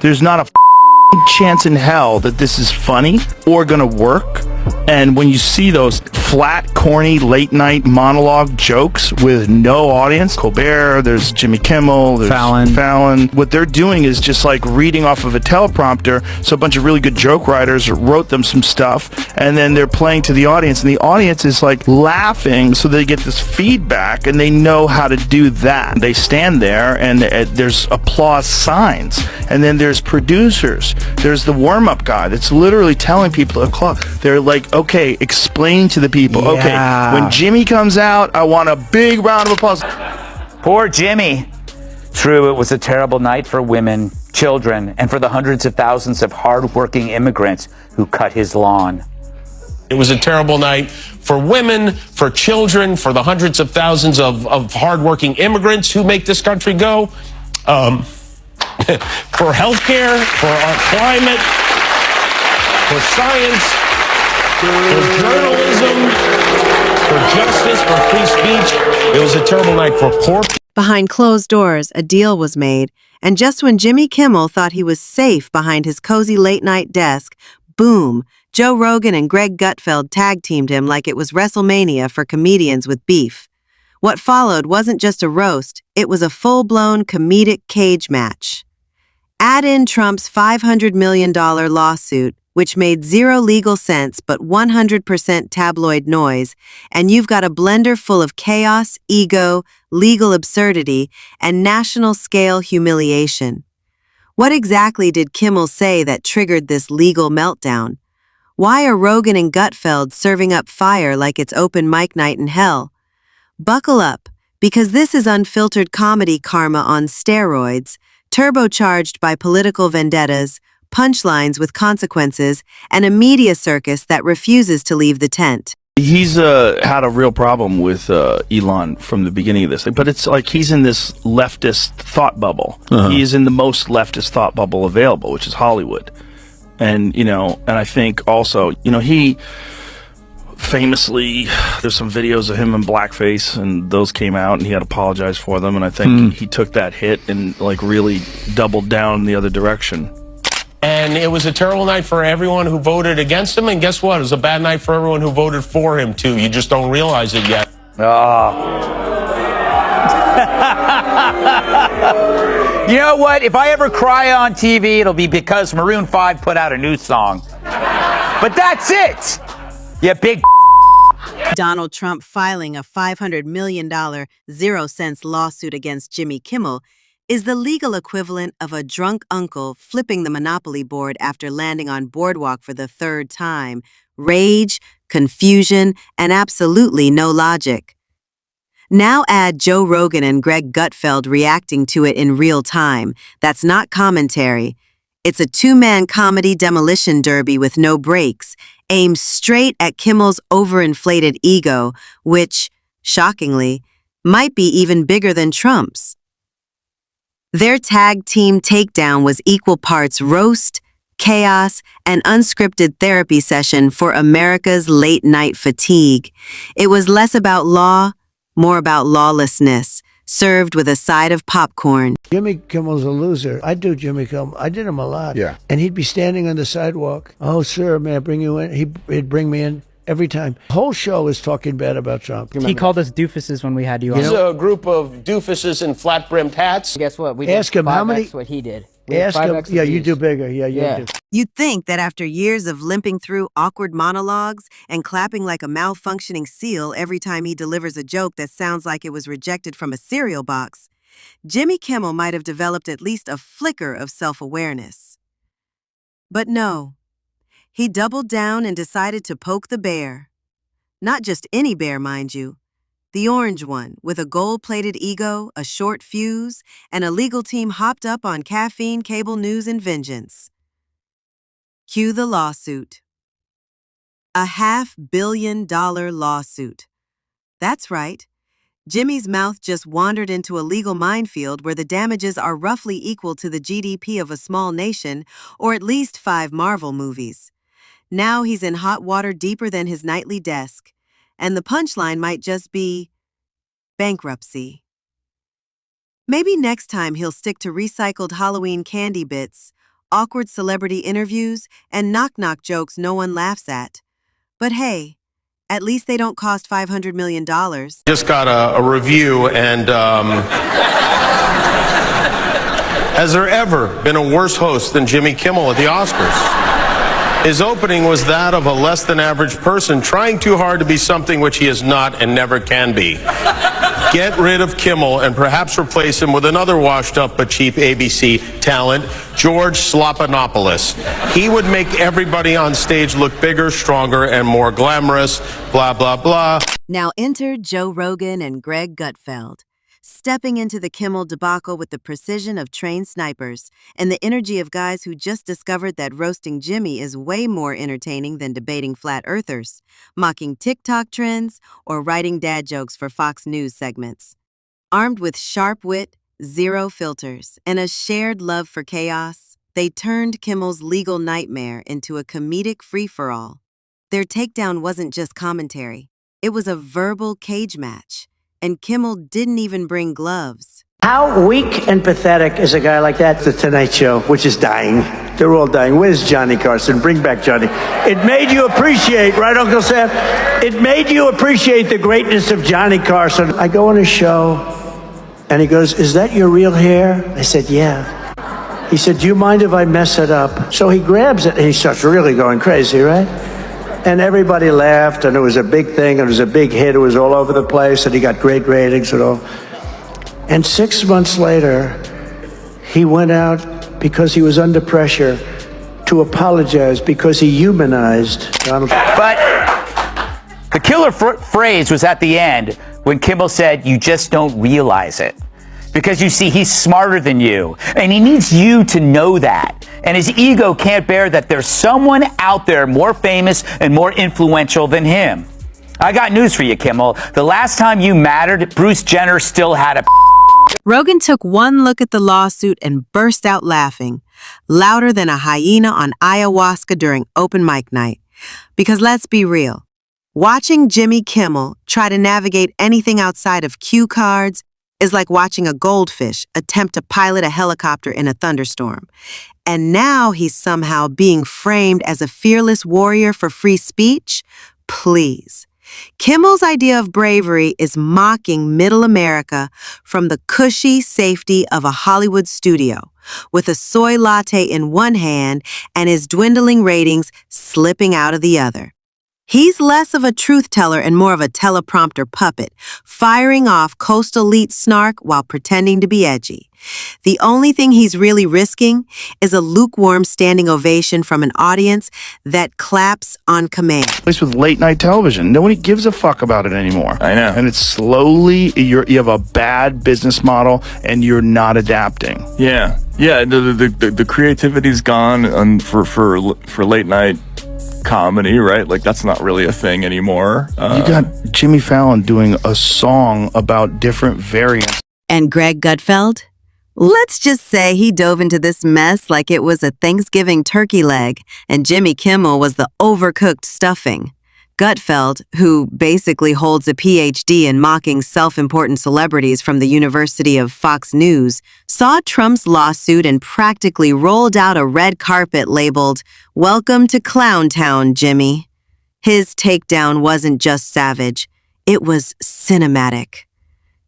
There's not a chance in hell that this is funny or gonna work. And when you see those flat, corny, late-night monologue jokes with no audience, Colbert, there's Jimmy Kimmel, there's Fallon. What they're doing is just like reading off of a teleprompter. So a bunch of really good joke writers wrote them some stuff, and then they're playing to the audience, and the audience is like laughing, so they get this feedback, and they know how to do that. They stand there, and there's applause signs, and then there's producers. There's the warm-up guy that's literally telling people to clap. They're like, okay, explain to the people. Yeah. Okay, when Jimmy comes out, I want a big round of applause. Poor Jimmy. True, it was a terrible night for women, children, and for the hundreds of thousands of hard-working immigrants who cut his lawn. It was a terrible night for women, for children, for the hundreds of thousands of hard-working immigrants who make this country go. For healthcare, for our climate, for science, for journalism, for justice, for free speech. It was a terrible night for poor people. Behind closed doors, a deal was made, and just when Jimmy Kimmel thought he was safe behind his cozy late-night desk, boom, Joe Rogan and Greg Gutfeld tag-teamed him like it was WrestleMania for comedians with beef. What followed wasn't just a roast, it was a full-blown comedic cage match. Add in Trump's $500 million lawsuit, which made zero legal sense but 100% tabloid noise, and you've got a blender full of chaos, ego, legal absurdity, and national-scale humiliation. What exactly did Kimmel say that triggered this legal meltdown? Why are Rogan and Gutfeld serving up fire like it's open mic night in hell? Buckle up, because this is unfiltered comedy karma on steroids, turbocharged by political vendettas, punchlines with consequences, and a media circus that refuses to leave the tent. He's had a real problem with Elon from the beginning of this thing, but it's like he's in this leftist thought bubble. He is in the most leftist thought bubble available, which is Hollywood. And, and I think also, he famously, there's some videos of him in blackface, and those came out, and he had apologized for them, and I think he took that hit and like really doubled down the other direction. And it was a terrible night for everyone who voted against him, and guess what? It was a bad night for everyone who voted for him, too. You just don't realize it yet. You know what? If I ever cry on TV, it'll be because Maroon 5 put out a new song. But that's it! You big Donald Trump filing a $500 million 0-cents lawsuit against Jimmy Kimmel is the legal equivalent of a drunk uncle flipping the Monopoly board after landing on Boardwalk for the third time. Rage, confusion, and absolutely no logic. Now add Joe Rogan and Greg Gutfeld reacting to it in real time. That's not commentary. It's a two-man comedy demolition derby with no breaks, aimed straight at Kimmel's overinflated ego, which, shockingly, might be even bigger than Trump's. Their tag team takedown was equal parts roast, chaos, and unscripted therapy session for America's late-night fatigue. It was less about law, more about lawlessness, served with a side of popcorn. Jimmy Kimmel's a loser. I do Jimmy Kimmel. I did him a lot. Yeah. And he'd be standing on the sidewalk. Oh, sir, may I bring you in? He'd bring me in every time. The whole show is talking bad about Trump. He called us doofuses when we had you on. He's a group of doofuses in flat-brimmed hats. Guess what? We Ask him how many. What he did. Ask him. Yeah, you do bigger. Yeah, you do. You'd think that after years of limping through awkward monologues and clapping like a malfunctioning seal every time he delivers a joke that sounds like it was rejected from a cereal box, Jimmy Kimmel might have developed at least a flicker of self-awareness. But no, he doubled down and decided to poke the bear. Not just any bear, mind you. The orange one, with a gold-plated ego, a short fuse, and a legal team hopped up on caffeine, cable news, and vengeance. Cue the lawsuit. A $500 million lawsuit. That's right. Jimmy's mouth just wandered into a legal minefield where the damages are roughly equal to the GDP of a small nation, or at least 5 Marvel movies. Now he's in hot water deeper than his nightly desk, and the punchline might just be bankruptcy. Maybe next time he'll stick to recycled Halloween candy bits, awkward celebrity interviews, and knock-knock jokes no one laughs at. But hey, at least they don't cost $500 million. Just got a review, and has there ever been a worse host than Jimmy Kimmel at the Oscars? His opening was that of a less than average person trying too hard to be something which he is not and never can be. Get rid of Kimmel and perhaps replace him with another washed up but cheap ABC talent, George Slopanopoulos. He would make everybody on stage look bigger, stronger, and more glamorous, blah, blah, blah. Now enter Joe Rogan and Greg Gutfeld, stepping into the Kimmel debacle with the precision of trained snipers and the energy of guys who just discovered that roasting Jimmy is way more entertaining than debating flat earthers, mocking TikTok trends, or writing dad jokes for Fox News segments. Armed with sharp wit, zero filters, and a shared love for chaos, they turned Kimmel's legal nightmare into a comedic free-for-all. Their takedown wasn't just commentary. It was a verbal cage match. And Kimmel didn't even bring gloves. How weak and pathetic is a guy like that? The Tonight Show, which is dying. They're all dying. Where's Johnny Carson? Bring back Johnny. It made you appreciate, right, Uncle Sam? It made you appreciate the greatness of Johnny Carson. I go on a show, and he goes, "Is that your real hair?" I said, "Yeah." He said, "Do you mind if I mess it up?" So he grabs it, and he starts really going crazy, right? And everybody laughed, and it was a big thing, and it was a big hit. It was all over the place, and he got great ratings and all. And 6 months later, he went out because he was under pressure to apologize because he humanized Donald Trump. But the killer phrase was at the end when Kimmel said, "You just don't realize it." Because you see, he's smarter than you, and he needs you to know that. And his ego can't bear that there's someone out there more famous and more influential than him. I got news for you, Kimmel. The last time you mattered, Bruce Jenner still had a Rogan took one look at the lawsuit and burst out laughing, louder than a hyena on ayahuasca during open mic night. Because let's be real, watching Jimmy Kimmel try to navigate anything outside of cue cards is like watching a goldfish attempt to pilot a helicopter in a thunderstorm. And now he's somehow being framed as a fearless warrior for free speech? Please. Kimmel's idea of bravery is mocking middle America from the cushy safety of a Hollywood studio, with a soy latte in one hand and his dwindling ratings slipping out of the other. He's less of a truth teller and more of a teleprompter puppet, firing off coastal elite snark while pretending to be edgy. The only thing he's really risking is a lukewarm standing ovation from an audience that claps on command. At least with late night television, nobody gives a fuck about it anymore. I know. And it's slowly, you have a bad business model and you're not adapting. Yeah. The creativity's gone for late night comedy, right? Like, that's not really a thing anymore. You got Jimmy Fallon doing a song about different variants. And Greg Gutfeld? Let's just say he dove into this mess like it was a Thanksgiving turkey leg, and Jimmy Kimmel was the overcooked stuffing. Gutfeld, who basically holds a PhD in mocking self-important celebrities from the University of Fox News, saw Trump's lawsuit and practically rolled out a red carpet labeled, "Welcome to Clown Town, Jimmy." His takedown wasn't just savage, it was cinematic.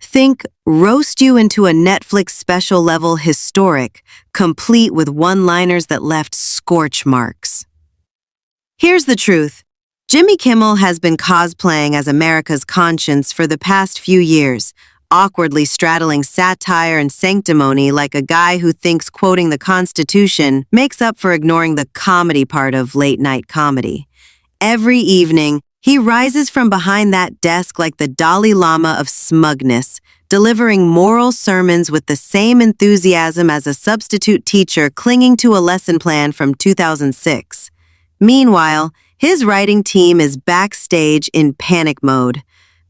Think roast you into a Netflix special level historic, complete with one-liners that left scorch marks. Here's the truth. Jimmy Kimmel has been cosplaying as America's conscience for the past few years, awkwardly straddling satire and sanctimony like a guy who thinks quoting the Constitution makes up for ignoring the comedy part of late-night comedy. Every evening, he rises from behind that desk like the Dalai Lama of smugness, delivering moral sermons with the same enthusiasm as a substitute teacher clinging to a lesson plan from 2006. Meanwhile, his writing team is backstage in panic mode.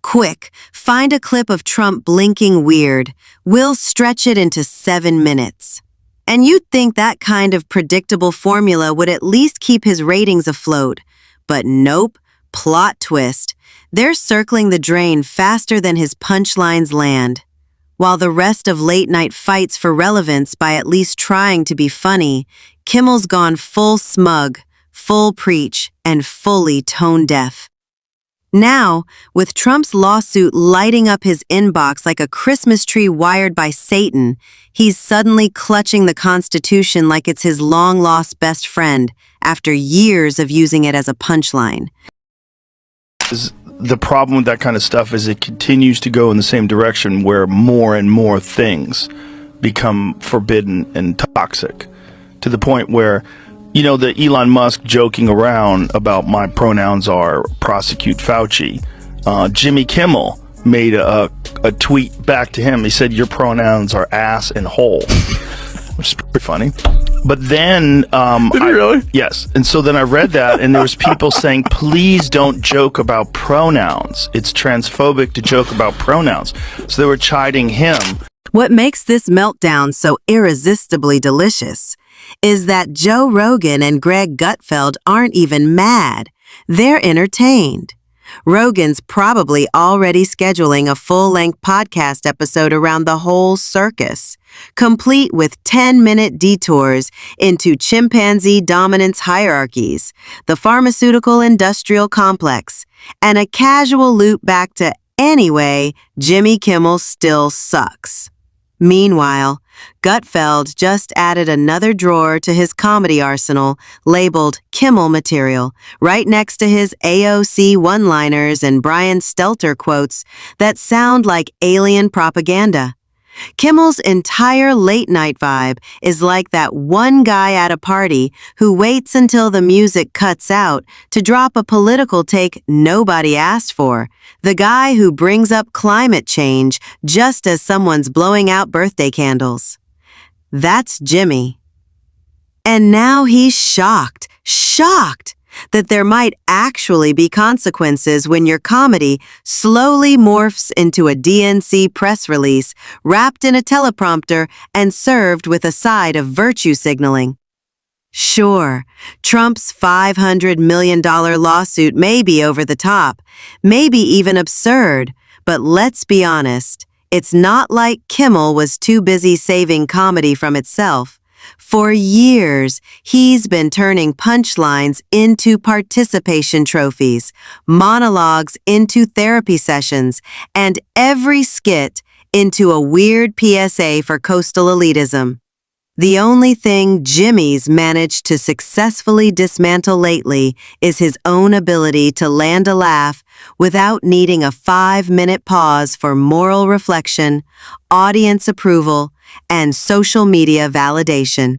Quick, find a clip of Trump blinking weird. We'll stretch it into 7 minutes. And you'd think that kind of predictable formula would at least keep his ratings afloat. But nope, plot twist. They're circling the drain faster than his punchlines land. While the rest of late night fights for relevance by at least trying to be funny, Kimmel's gone full smug, full preach, and fully tone deaf. Now, with Trump's lawsuit lighting up his inbox like a Christmas tree wired by Satan, he's suddenly clutching the Constitution like it's his long-lost best friend after years of using it as a punchline. The problem with that kind of stuff is it continues to go in the same direction where more and more things become forbidden and toxic, to the point where, the Elon Musk joking around about my pronouns are prosecute Fauci. Jimmy Kimmel made a tweet back to him. He said, your pronouns are ass and hole, which is pretty funny. But then, Did he really? Yes. And so then I read that, and there was people saying, please don't joke about pronouns. It's transphobic to joke about pronouns. So they were chiding him. What makes this meltdown so irresistibly delicious is that Joe Rogan and Greg Gutfeld aren't even mad. They're entertained. Rogan's probably already scheduling a full-length podcast episode around the whole circus, complete with 10-minute detours into chimpanzee dominance hierarchies, the pharmaceutical industrial complex, and a casual loop back to, anyway, Jimmy Kimmel still sucks. Meanwhile, Gutfeld just added another drawer to his comedy arsenal labeled Kimmel material, right next to his AOC one-liners and Brian Stelter quotes that sound like alien propaganda. Kimmel's entire late-night vibe is like that one guy at a party who waits until the music cuts out to drop a political take nobody asked for, the guy who brings up climate change just as someone's blowing out birthday candles. That's Jimmy. And now he's shocked that there might actually be consequences when your comedy slowly morphs into a DNC press release wrapped in a teleprompter and served with a side of virtue signaling. Sure, Trump's $500 million lawsuit may be over the top, maybe even absurd, but let's be honest, it's not like Kimmel was too busy saving comedy from itself. For years, he's been turning punchlines into participation trophies, monologues into therapy sessions, and every skit into a weird PSA for coastal elitism. The only thing Jimmy's managed to successfully dismantle lately is his own ability to land a laugh without needing a 5-minute pause for moral reflection, audience approval, and social media validation.